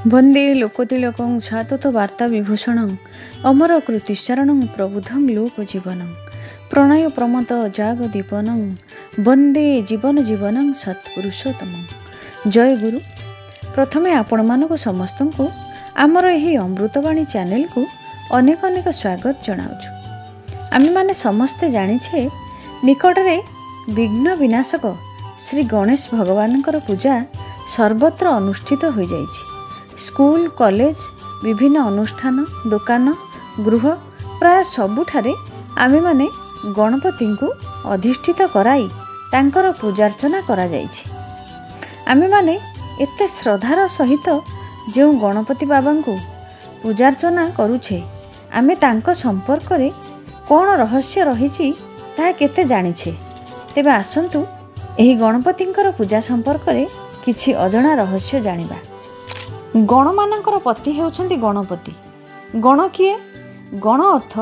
वंदे लोकोतिलकं छातोत वार्ता विभूषणं अमर कृतिश्चरणं प्रबुद्धं लोकजीवनं प्रणय प्रमत जागदीपनं वंदे जीवन जीवनं सत्पुरुषोत्तमं। जय गुरु। प्रथमे आपण मानक समस्त को आमर यही अमृतवाणी चैनल को अनेक अनेक स्वागत जनाऊँ। आम मैंने समस्ते जानिछे निकटरे विघ्न विनाशक श्री गणेश भगवान पूजा सर्वत्र अनुष्ठित हो जाइछि। स्कूल कॉलेज विभिन्न अनुष्ठान दुकान गृह प्राय सबुठारे आमे माने गणपति को अधिष्ठित कराई तांकर पूजार्चना करा जाइछि। आमे माने एते श्रद्धार सहित जो गणपति बाबा को पूजार्चना करुछे आमे तांको संपर्क रे कौन रहस्य रहिछि ताहा केते जानिछे। तेबे आसंतु एही गणपतिंकर पूजा संपर्क रे किछि अजणा रहस्य जानिबा। गण मानकर पति हेउछन्ति गणपति। गण किए? गण अर्थ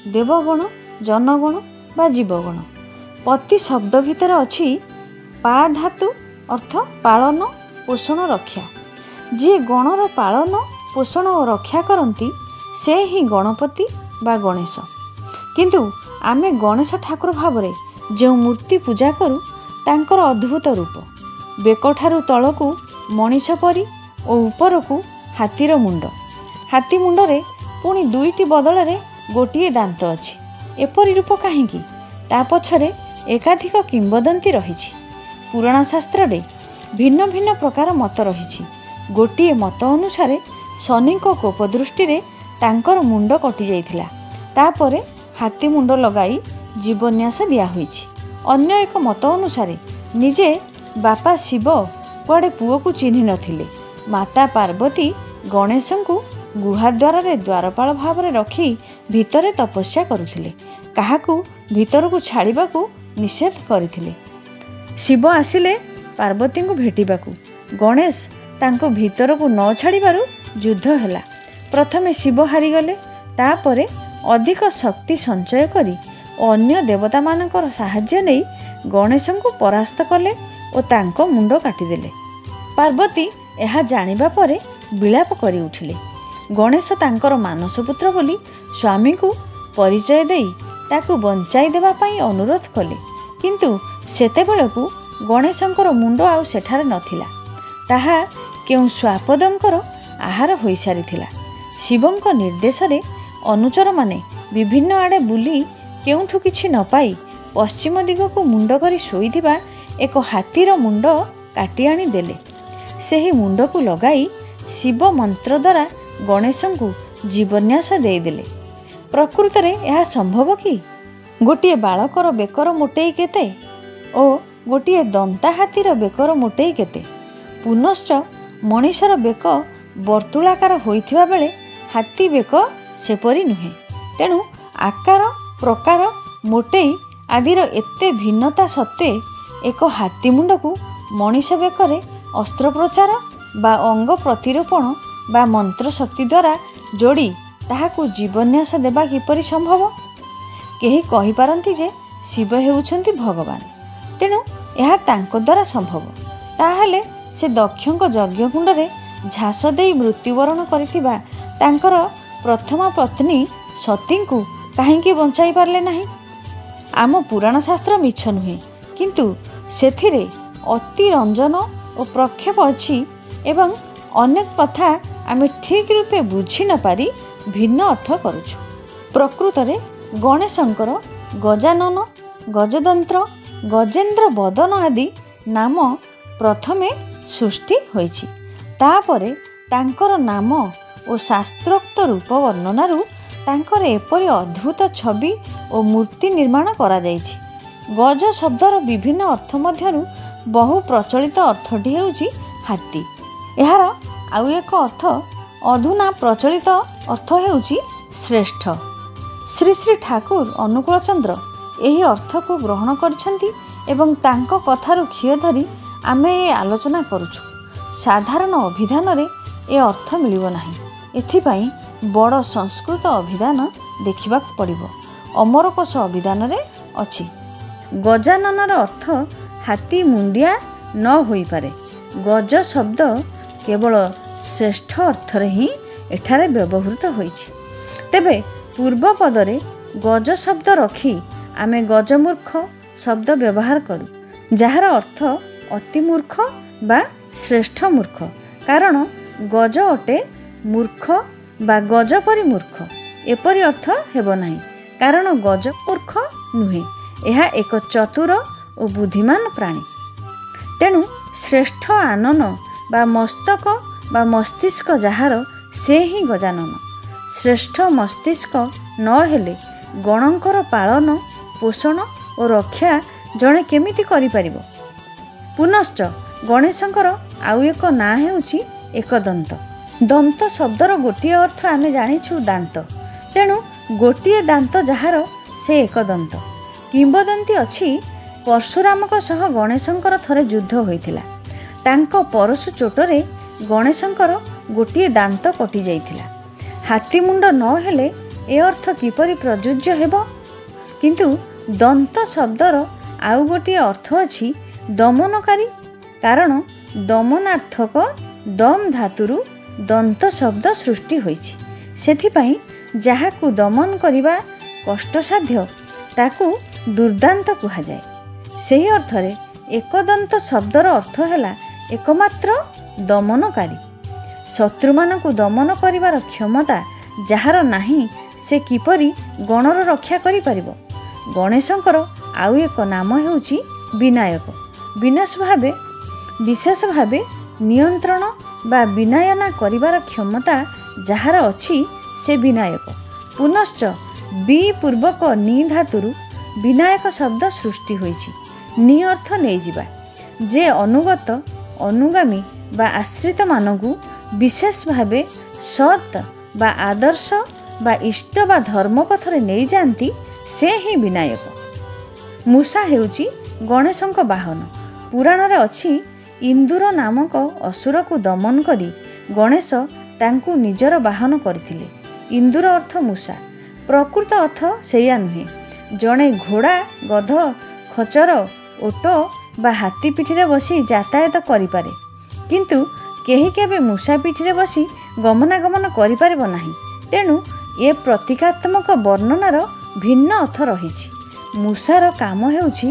देवगण जनगण बा जीवगण। पति शब्द भितर अछि पा धातु अर्थ पालन पोषण रक्षा। जी गणर पालन पोषण और रक्षा करती से ही गणपति बा गणेश। किंतु आमे गणेश ठाकुर भावरे जो मूर्ति पूजा करू तांकर अद्भुत रूप बेकठारु तलकू मनीष परी और उपरकू हाथीर मुंड। हाथी मुंडरे पुणी दुईटी बदल गोटे दांत अच्छी। एपरी रूप कहीं ता पछरे एकाधिक किंबदंती रही। पुराण शास्त्र भिन्न भिन्न प्रकार मत रही। गोटे मत अनुसार शनि कोप दृष्टि रे तांकर मुंड कटि जाइथिला। तापरे हाथी मुंड लगाई जीवन्यास दिया होइछि। अन्य एक मत अनुसार निजे बापा शिव कुआडे पुओ को चिन्हि नथिले। माता पार्वती गणेश को गुहाद्वार द्वारपाल भाव में रखी भितरे तपस्या करुथिले। काहाकू भितर को छाड़िबा को निषेध करथिले। शिव आसिले पार्वती को भेटिबाकू गणेश तांको भितर को न छाड़िबारु युद्ध हैला। प्रथमे शिव हारिगले। तापरे अधिक शक्ति संचय करी अन्य देवता मानकर साहाय्य नै गणेश को परास्त कले और तांको मुंड काटिदेले। पार्वती यह जानिबा परे विलाप करी उठिले। गणेश तांकर मानस पुत्र बोली स्वामी को परिचय देई ताकू बंचाई देबा पई अनुरोध कले। किंतु सेतेबेलकू गणेशंकर मुंड आउ सेठारे नथिला। ताहा केउ स्वापदंकर आहार होई सारिथिला। शिवंक निर्देश रे अनुचर माने विभिन्न आड़े बुली केउठु किछि न पाई पश्चिम दिग को मुंड करी शोईथिबा एक हाथीर मुंड काटी आनी देले। सेही मुंड को लगाई शिव मंत्र द्वारा गणेश को जीवन्यास देदेले। प्रकृत रे यह संभव कि? गोटे बालकर बेकर मोटेई केते और गोटे दंता हाथीर बेकर मोटेई केते? पुनश्च मनीषर बेक वर्तुलाकार होइथिबा बेले हाथी बेक सेपरी नुहे। तेणु आकार प्रकार मोटेई आदिर एते भिन्नता सत्वे एक हाथी मुंड को मनीष बेकरे अस्त्रोपचार बा अंग प्रतिरोपण बा मंत्र शक्ति द्वारा जोड़ी ताहाकू जीवन्यास देबा किपरि संभव? केही कहि पारंती जे शिव हेउछन्ति भगवान, तेणु यह तांको द्वारा संभव। ताहले से दक्षक यज्ञ कुंडरे झास देई मृत्युवरण करिथिबा तांकर प्रथम पत्नी सती को काहींकी बंचाई पारले नाही? आम पुराण शास्त्र मिछ नुहे, किंतु सेथिरे अति रंजन और प्रक्षेप अच्छी एवं अनेक कथा आमे ठीक रूपे बुझी न पारी भिन्न अर्थ करुछु। प्रकृत रे गणेशंकर गजानन गजतंत्र गजेन्द्र बदन आदि नाम प्रथमे सृष्टि होइछि। तापरे तांकर नाम और शास्त्रोक्त रूप वर्णनारू तांकर एपरि अद्भुत छवि और मूर्ति निर्माण करा जाइछि। गज शब्दर विभिन्न अर्थ मध्यरु बहु प्रचलित अर्थटी हेउछि हाथी। यार आउ एक अर्थ अधुना प्रचलित अर्थ हेउछि श्रेष्ठ। श्री श्री ठाकुर अनुकूल चंद्र यही अर्थ को ग्रहण करछन्ति एवं तांको कथारु खिय धरी आमे ए आलोचना करूछु। साधारण अभिधान रे ए अर्थ मिलिबो नाही। एथिपाई बड़ संस्कृत अभिधान देखिबा पड़िबो। अमरकोश अभिधान रे अछि। गजाननर अर्थ हाथी मुंडिया न होई पारे। गज शब्द केवल ଶ୍ରେଷ୍ଠ ଅର୍ଥରେ ହିଁ ଏଠାରେ ବ୍ୟବହୃତ ହୋଇଛି। ତେବେ ପୂର୍ବ ପଦରେ ଗଜ ଶବ୍ଦ ରଖି ଆମେ ଗଜମୂର୍ଖ ଶବ୍ଦ ବ୍ୟବହାର କରୁ, ଯାହାର ଅର୍ଥ ଅତି ମୂର୍ଖ ବା ଶ୍ରେଷ୍ଠ ମୂର୍ଖ। କାରଣ ଗଜ ଅଟେ ମୂର୍ଖ ବା ଗଜ ପରି ମୂର୍ଖ ଏପରି ଅର୍ଥ ହେବ ନାହିଁ, କାରଣ ଗଜ ମୂର୍ଖ ନୁହେଁ, ଏହା ଏକ ଚତୁର ଓ ବୁଦ୍ଧିମାନ ପ୍ରାଣୀ। ତେଣୁ ଶ୍ରେଷ୍ଠ ଆନନ ବା ମସ୍ତକ ବା ମସ୍ତିଷ୍କ ଯାହାର, ସେ ହିଁ ଗଜାନନ। ଶ୍ରେଷ୍ଠ ମସ୍ତିଷ୍କ ନ ହେଲେ ଗଣଙ୍କର ପାଳନ ପୋଷଣ ଓ ରକ୍ଷା ଜଣେ କେମିତି କରିପାରିବ? ପୁନଶ୍ଚ ଗଣେଶଙ୍କର ଆଉ ଏକ ନାଁ ହେଉଛି ଏକଦନ୍ତ। ଦନ୍ତ ଶବ୍ଦର ଗୋଟିଏ ଅର୍ଥ ଆମେ ଜାଣିଛୁ ଦାନ୍ତ, ତେଣୁ ଗୋଟିଏ ଦାନ୍ତ ଯାହାର ସେ ଏକଦନ୍ତ। କିମ୍ବଦନ୍ତୀ ଅଛି ପରଶୁରାମଙ୍କ ସହ ଗଣେଶଙ୍କର ଥରେ ଯୁଦ୍ଧ ହୋଇଥିଲା। ତାଙ୍କ ପରଶୁ ଚୋଟରେ ଗଣେଶଙ୍କର ଗୋଟିଏ ଦାନ୍ତ କଟିଯାଇଥିଲା। ହାତୀମୁଣ୍ଡ ନ ହେଲେ ଏ ଅର୍ଥ କିପରି ପ୍ରଯୁଜ୍ୟ ହେବ? କିନ୍ତୁ ଦନ୍ତ ଶବ୍ଦର ଆଉ ଗୋଟିଏ ଅର୍ଥ ଅଛି ଦମନକାରୀ, କାରଣ ଦମନାର୍ଥକ ଦମ୍ ଧାତୁରୁ ଦନ୍ତ ଶବ୍ଦ ସୃଷ୍ଟି ହୋଇଛି। ସେଥିପାଇଁ ଯାହାକୁ ଦମନ କରିବା କଷ୍ଟସାଧ୍ୟ ତାକୁ ଦୁର୍ଦାନ୍ତ କୁହାଯାଏ। ସେହି ଅର୍ଥରେ ଏକଦନ୍ତ ଶବ୍ଦର ଅର୍ଥ ହେଲା ଏକମାତ୍ର ଦମନକାରୀ। ଶତ୍ରୁମାନଙ୍କୁ ଦମନ କରିବାର କ୍ଷମତା ଯାହାର ନାହିଁ, ସେ କିପରି ଗଣର ରକ୍ଷା କରିପାରିବ? ଗଣେଶଙ୍କର ଆଉ ଏକ ନାମ ହେଉଛି ବିନାୟକ। ବିଶେଷ ଭାବେ ନିୟନ୍ତ୍ରଣ ବା ବିନାୟନା କରିବାର କ୍ଷମତା ଯାହାର ଅଛି, ସେ ବିନାୟକ। ପୁନଶ୍ଚ ବି ପୂର୍ବକ ନି ଧାତୁରୁ ବିନାୟକ ଶବ୍ଦ ସୃଷ୍ଟି ହୋଇଛି। ନି ଅର୍ଥ ନେଇଯିବା। ଯେ ଅନୁଗତ ଅନୁଗାମୀ ବା ଆଶ୍ରିତମାନଙ୍କୁ ବିଶେଷ ଭାବେ ସତ୍ ବା ଆଦର୍ଶ ବା ଇଷ୍ଟ ବା ଧର୍ମ ପଥରେ ନେଇଯାଆନ୍ତି, ସେ ହିଁ ବିନାୟକ। ମୂଷା ହେଉଛି ଗଣେଶଙ୍କ ବାହନ। ପୁରାଣରେ ଅଛି ଇନ୍ଦୁର ନାମକ ଅସୁରକୁ ଦମନ କରି ଗଣେଶ ତାଙ୍କୁ ନିଜର ବାହନ କରିଥିଲେ। ଇନ୍ଦୁର ଅର୍ଥ ମୂଷା, ପ୍ରକୃତ ଅର୍ଥ ସେଇଆ ନୁହେଁ। ଜଣେ ଘୋଡ଼ା, ଗଧ, ଖଚର, ଓଟ ବା ହାତୀ ପିଠିରେ ବସି ଯାତାୟାତ କରିପାରେ, କିନ୍ତୁ କେହି କେବେ ମୂଷା ପିଠିରେ ବସି ଗମନାଗମନ କରିପାରିବ ନାହିଁ। ତେଣୁ ଏ ପ୍ରତୀକାତ୍ମକ ବର୍ଣ୍ଣନାର ଭିନ୍ନ ଅର୍ଥ ରହିଛି। ମୂଷାର କାମ ହେଉଛି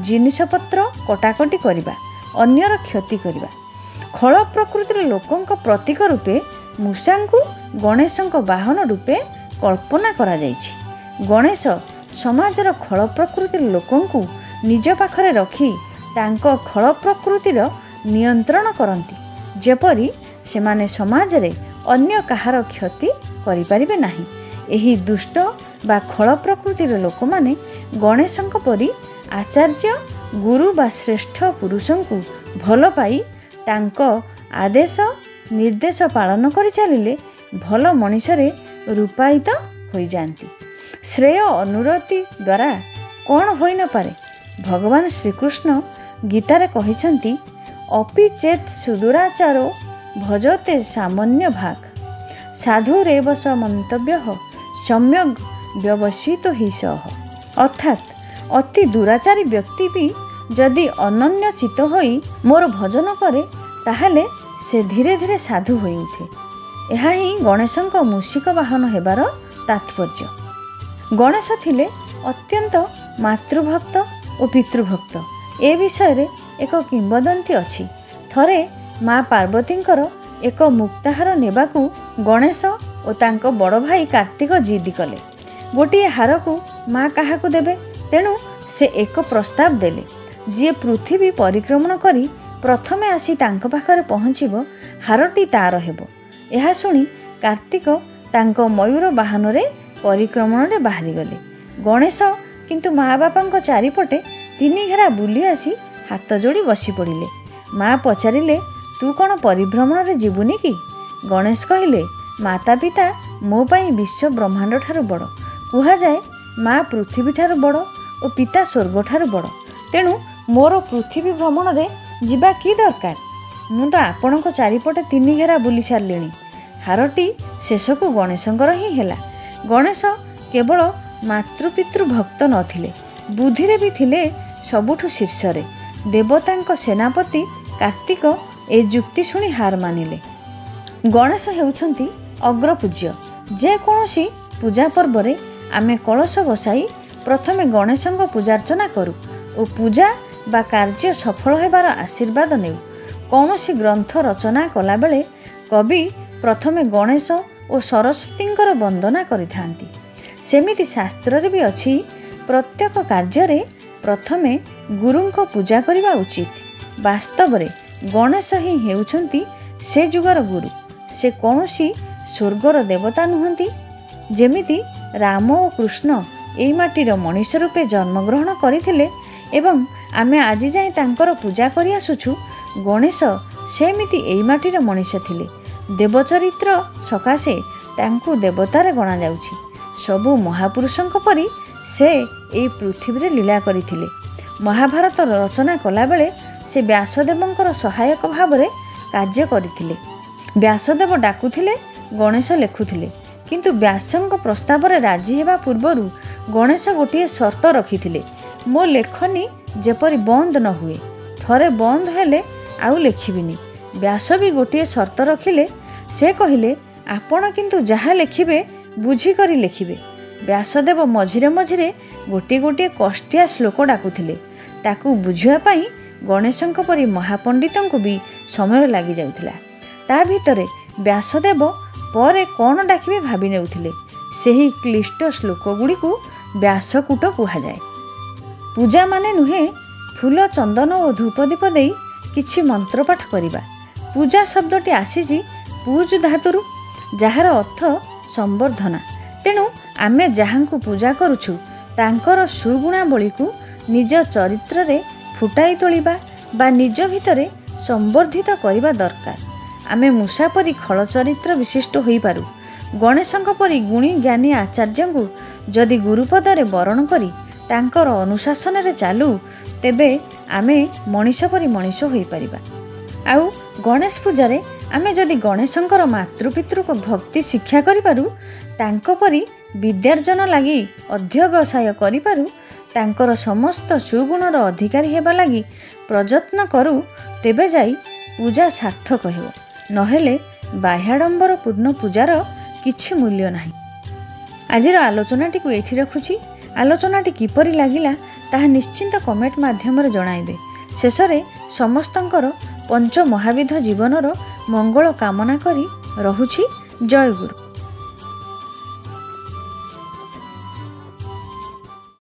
ଜିନିଷପତ୍ର କଟାକଟି କରିବା, ଅନ୍ୟର କ୍ଷତି କରିବା। ଖଳ ପ୍ରକୃତିର ଲୋକଙ୍କ ପ୍ରତୀକ ରୂପେ ମୂଷାଙ୍କୁ ଗଣେଶଙ୍କ ବାହନ ରୂପେ କଳ୍ପନା କରାଯାଇଛି। ଗଣେଶ ସମାଜର ଖଳ ପ୍ରକୃତିର ଲୋକଙ୍କୁ ନିଜ ପାଖରେ ରଖି ତାଙ୍କ ଖଳ ପ୍ରକୃତିର ନିୟନ୍ତ୍ରଣ କରନ୍ତି, ଯେପରି ସେମାନେ ସମାଜରେ ଅନ୍ୟ କାହାର କ୍ଷତି କରିପାରିବେ ନାହିଁ। ଏହି ଦୁଷ୍ଟ ବା ଖଳ ପ୍ରକୃତିର ଲୋକମାନେ ଗଣେଶଙ୍କ ପରି ଆଚାର୍ଯ୍ୟ, ଗୁରୁ ବା ଶ୍ରେଷ୍ଠ ପୁରୁଷଙ୍କୁ ଭଲ ପାଇ ତାଙ୍କ ଆଦେଶ ନିର୍ଦ୍ଦେଶ ପାଳନ କରି ଚାଲିଲେ ଭଲ ମଣିଷରେ ରୂପାୟିତ ହୋଇଯାଆନ୍ତି। ଶ୍ରେୟ ଅନୁରତି ଦ୍ୱାରା କ'ଣ ହୋଇନପାରେ? ଭଗବାନ ଶ୍ରୀକୃଷ୍ଣ ଗୀତାରେ କହିଛନ୍ତି, ଅପି ଚେତ୍ ସୁଦୂରାଚାରୋ ଭଜତେ ସାମାନ୍ୟ ଭାଗ ସାଧୁରେବ ସ ମନ୍ତବ୍ୟ ସମ୍ୟକ୍ ବ୍ୟବସିତ ହି ସହ। ଅର୍ଥାତ୍ ଅତି ଦୂରାଚାରୀ ବ୍ୟକ୍ତି ବି ଯଦି ଅନନ୍ୟ ଚିତ୍ତ ହୋଇ ମୋର ଭଜନ କରେ, ତାହେଲେ ସେ ଧୀରେ ଧୀରେ ସାଧୁ ହୋଇ ଉଠେ। ଏହା ହିଁ ଗଣେଶଙ୍କ ମୂଷିକ ବାହନ ହେବାର ତାତ୍ପର୍ଯ୍ୟ। ଗଣେଶ ଥିଲେ ଅତ୍ୟନ୍ତ ମାତୃଭକ୍ତ ଓ ପିତୃଭକ୍ତ। ଏ ବିଷୟରେ ଏକ କିମ୍ବଦନ୍ତୀ ଅଛି। ଥରେ ମା ପାର୍ବତୀଙ୍କର ଏକ ମୁକ୍ତାହାର ନେବାକୁ ଗଣେଶ ଓ ତାଙ୍କ ବଡ଼ ଭାଇ କାର୍ତ୍ତିକ ଜିଦି କଲେ। ଗୋଟିଏ ହାରକୁ ମା କାହାକୁ ଦେବେ? ତେଣୁ ସେ ଏକ ପ୍ରସ୍ତାବ ଦେଲେ, ଯିଏ ପୃଥିବୀ ପରିକ୍ରମଣ କରି ପ୍ରଥମେ ଆସି ତାଙ୍କ ପାଖରେ ପହଞ୍ଚିବ, ହାରଟି ତାର ହେବ। ଏହା ଶୁଣି କାର୍ତ୍ତିକ ତାଙ୍କ ମୟୂର ବାହନରେ ପରିକ୍ରମଣରେ ବାହାରିଗଲେ। ଗଣେଶ କିନ୍ତୁ ମା ବାପାଙ୍କ ଚାରିପଟେ 3 ଘେରା ବୁଲି ଆସି ହାତ ଯୋଡ଼ି ବସି ପଡ଼ିଲେ। ମା ପଚାରିଲେ, ତୁ କ'ଣ ପରିଭ୍ରମଣରେ ଯିବୁନି କି? ଗଣେଶ କହିଲେ, ମାତା ପିତା ମୋ ପାଇଁ ବିଶ୍ୱ ବ୍ରହ୍ମାଣ୍ଡ ଠାରୁ ବଡ଼। କୁହାଯାଏ ମା ପୃଥିବୀ ଠାରୁ ବଡ଼ ଓ ପିତା ସ୍ୱର୍ଗଠାରୁ ବଡ଼। ତେଣୁ ମୋର ପୃଥିବୀ ଭ୍ରମଣରେ ଯିବା କି ଦରକାର? ମୁଁ ତ ଆପଣଙ୍କ ଚାରିପଟେ 3 ଘେରା ବୁଲି ସାରିଲିଣି। ହାରଟି ଶେଷକୁ ଗଣେଶଙ୍କର ହିଁ ହେଲା। ଗଣେଶ କେବଳ ମାତୃପିତୃ ଭକ୍ତ ନଥିଲେ, ବୁଦ୍ଧିରେ ବି ଥିଲେ ସବୁଠୁ ଶୀର୍ଷରେ। ଦେବତାଙ୍କ ସେନାପତି କାର୍ତ୍ତିକ ଏ ଯୁକ୍ତି ଶୁଣି ହାର ମାନିଲେ। गणेश हेउछंती अग्रपूज्य। जेकोसी पूजा पर्व रे आमे कलश बसाई प्रथमे गणेशଙ୍କ पूजार्चना करू और पूजा बा कार्य सफल हेबार आशीर्वाद नेउ। कौनसी ग्रंथ रचना कला बेले कवि प्रथमे गणेश और सरस्वतींकर वंदना करिथांती। सेमिति शास्त्र रे भी अछि प्रत्येक कार्य रे प्रथमे गुरुंको पूजा करिबा उचित। वास्तव रे गणेश ही हेउछंती से जुगर गुरु। से कौनसी स्वर्गर देवता नुहंती। जेमिति राम और कृष्ण एई माटीर मनीष रूपे जन्मग्रहण करथिले एवं आमे आजि जाए तांकर पूजा करि आसुछु। गणेश सेमिति एई माटीर मनीष थिले। देवचरित्र सकाशे तांकु देवतारे गणा जाउछि। सबु महापुरुषंक परि से एई पृथ्वी रे लीला करिथिले। महाभारत रचना कला बेले से व्यासदेवंकर सहायक भावरे कार्य करथिले। व्यासदेव डाकुथिले, गणेश लेखुथिले। किंतु व्यासंक प्रस्ताव रे राजी हेबा पूर्वरु गणेश गोटे शर्त रखिथिले, मो लेखनी जेपरि बंद न हुए, थरे बंद हेले आउ लेखिबिनी। व्यास भी गोटे शर्त रखिले। से कहिले आपण किंतु जहा लेखिबे बुझी करी लेखिबे। व्यासदेव मझिरे मझिरे गोटे गोटे कष्टिया श्लोक डाकुथिले। ताकू बुझिया पई गणेशंक परि महापंडितंकु भी समय लागि जाउथिला। ता भितरे व्यासदेव परे कौन डाकिबे भाबी नेउथिले। सेही क्लिष्ट श्लोक गुड़िकु व्यासकूट कुहा जाए। पूजा माने नुहे फूल चंदन और धूपदीप देई किछि मंत्रपाठ करिबा। पूजा शब्दटी आसीछि पूज धातुरु, जाହାର अर्थ संवर्धना। तेणु आमे जहांकु पूजा करूछु तांकर सुगुणावलीकु निज चरित्र रे फुटाई तोलिबा बा निज भितरे संवर्धित करिबा दरकार। आमे मूषा परी खल चरित्र विशिष्ट होई पारू। गणेशंक परी गुणी ज्ञानी आचार्यंकु जदि गुरुपदरे वरण करी तांकर अनुशासन रे चालू, तेबे आमे मनीष परी मनीष होई परिबा। आउ गणेश पूजारे आमे जदि गणेशंकर मातृपितृ को भक्ति शिक्षा करि पारू, तांको परी विद्यार्जन लागि अध्यवसाय करि पारू, तांकर समस्त सुगुणर अधिकारी हेबा लागि प्रयत्न करू, तेबे जाई पूजा सार्थक हेबो। नहेले बाह्याडंबर पूर्ण पूजार किछि मूल्य नाही। आजिर आलोचनाटी को एठी रखुछि। आलोचनाटी किपरि लागिला ताहा निश्चिंत कमेंट माध्यम रे जणाइबे। शेषरे समस्तंकर पंच महाविध जीवनर मंगल कामना करी रहुछि। जय गुरु।